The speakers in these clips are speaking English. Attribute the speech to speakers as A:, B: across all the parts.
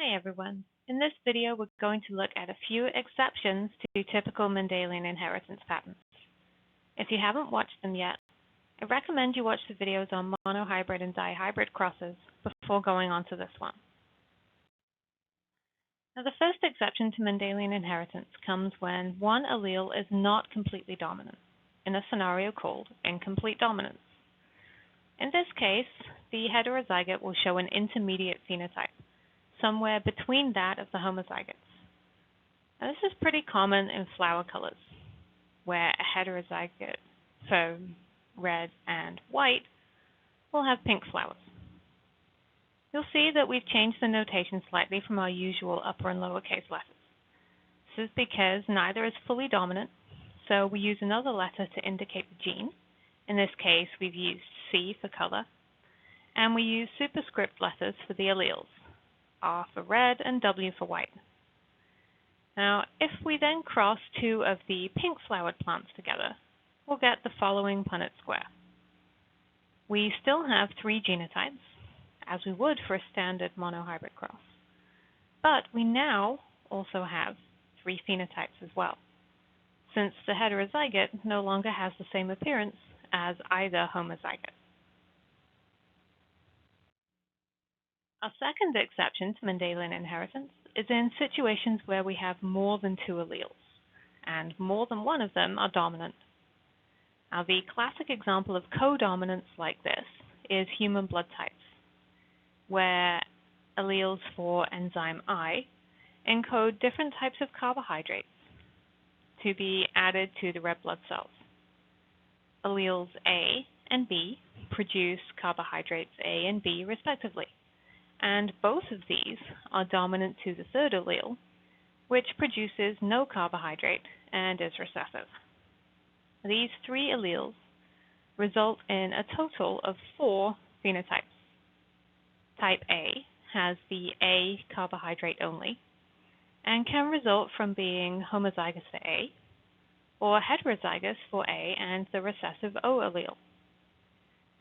A: Hi everyone. In this video, we're going to look at a few exceptions to typical Mendelian inheritance patterns. If you haven't watched them yet, I recommend you watch the videos on monohybrid and dihybrid crosses before going on to this one. Now, the first exception to Mendelian inheritance comes when one allele is not completely dominant, in a scenario called incomplete dominance. In this case, the heterozygote will show an intermediate phenotype, somewhere between that of the homozygotes. Now, this is pretty common in flower colors, where a heterozygote, so red and white, will have pink flowers. You'll see that we've changed the notation slightly from our usual upper and lowercase letters. This is because neither is fully dominant, so we use another letter to indicate the gene. In this case, we've used C for color, and we use superscript letters for the alleles, R for red and W for white. Now, if we then cross two of the pink flowered plants together, we'll get the following Punnett square. We still have three genotypes, as we would for a standard monohybrid cross, but we now also have three phenotypes as well, since the heterozygote no longer has the same appearance as either homozygote. Our second exception to Mendelian inheritance is in situations where we have more than two alleles, and more than one of them are dominant. Now, the classic example of codominance like this is human blood types, where alleles for enzyme I encode different types of carbohydrates to be added to the red blood cells. Alleles A and B produce carbohydrates A and B respectively, and both of these are dominant to the third allele, which produces no carbohydrate and is recessive. These three alleles result in a total of four phenotypes. Type A has the A carbohydrate only, and can result from being homozygous for A, or heterozygous for A and the recessive O allele.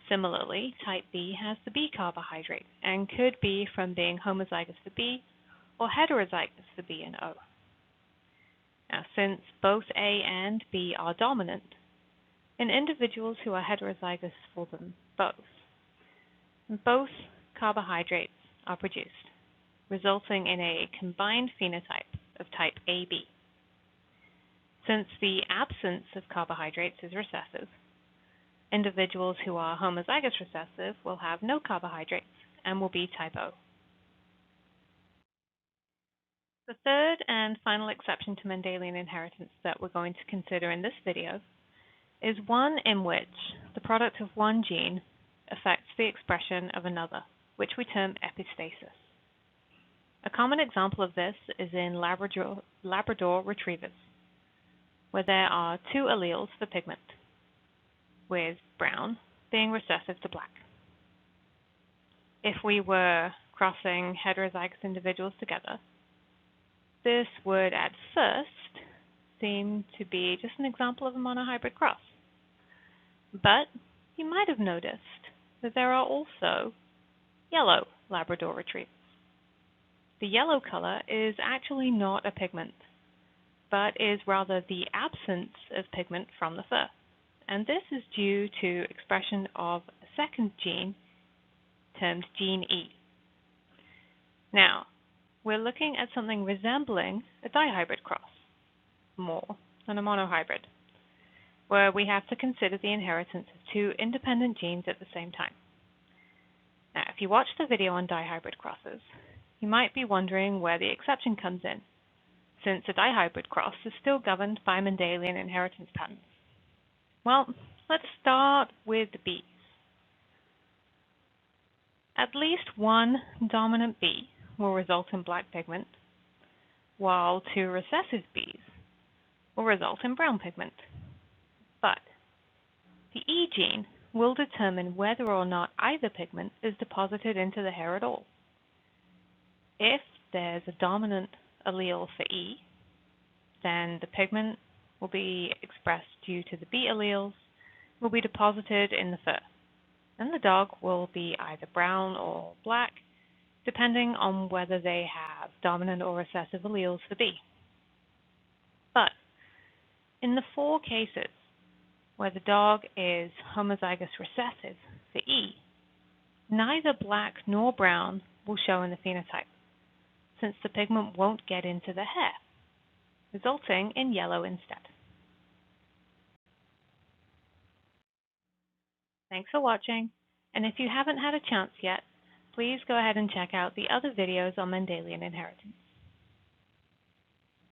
A: Similarly, type B has the B carbohydrate and could be from being homozygous for B or heterozygous for B and O. Now, since both A and B are dominant, in individuals who are heterozygous for them both carbohydrates are produced, resulting in a combined phenotype of type AB. Since the absence of carbohydrates is recessive, individuals who are homozygous recessive will have no carbohydrates and will be type O. The third and final exception to Mendelian inheritance that we're going to consider in this video is one in which the product of one gene affects the expression of another, which we term epistasis. A common example of this is in Labrador retrievers, where there are two alleles for pigment, with brown being recessive to black. If we were crossing heterozygous individuals together, this would at first seem to be just an example of a monohybrid cross. But you might have noticed that there are also yellow Labrador retrievers. The yellow color is actually not a pigment, but is rather the absence of pigment from the fur. And this is due to expression of a second gene termed gene E. Now, we're looking at something resembling a dihybrid cross, more than a monohybrid, where we have to consider the inheritance of two independent genes at the same time. Now, if you watch the video on dihybrid crosses, you might be wondering where the exception comes in, since a dihybrid cross is still governed by Mendelian inheritance patterns. Well, let's start with the Bs. At least one dominant B will result in black pigment, while two recessive Bs will result in brown pigment. But the E gene will determine whether or not either pigment is deposited into the hair at all. If there's a dominant allele for E, then the pigment will be expressed due to the B alleles, will be deposited in the fur, and the dog will be either brown or black, depending on whether they have dominant or recessive alleles for B. But in the 4 cases where the dog is homozygous recessive for E, neither black nor brown will show in the phenotype, since the pigment won't get into the hair, resulting in yellow instead. Thanks for watching, and if you haven't had a chance yet, please go ahead and check out the other videos on Mendelian inheritance.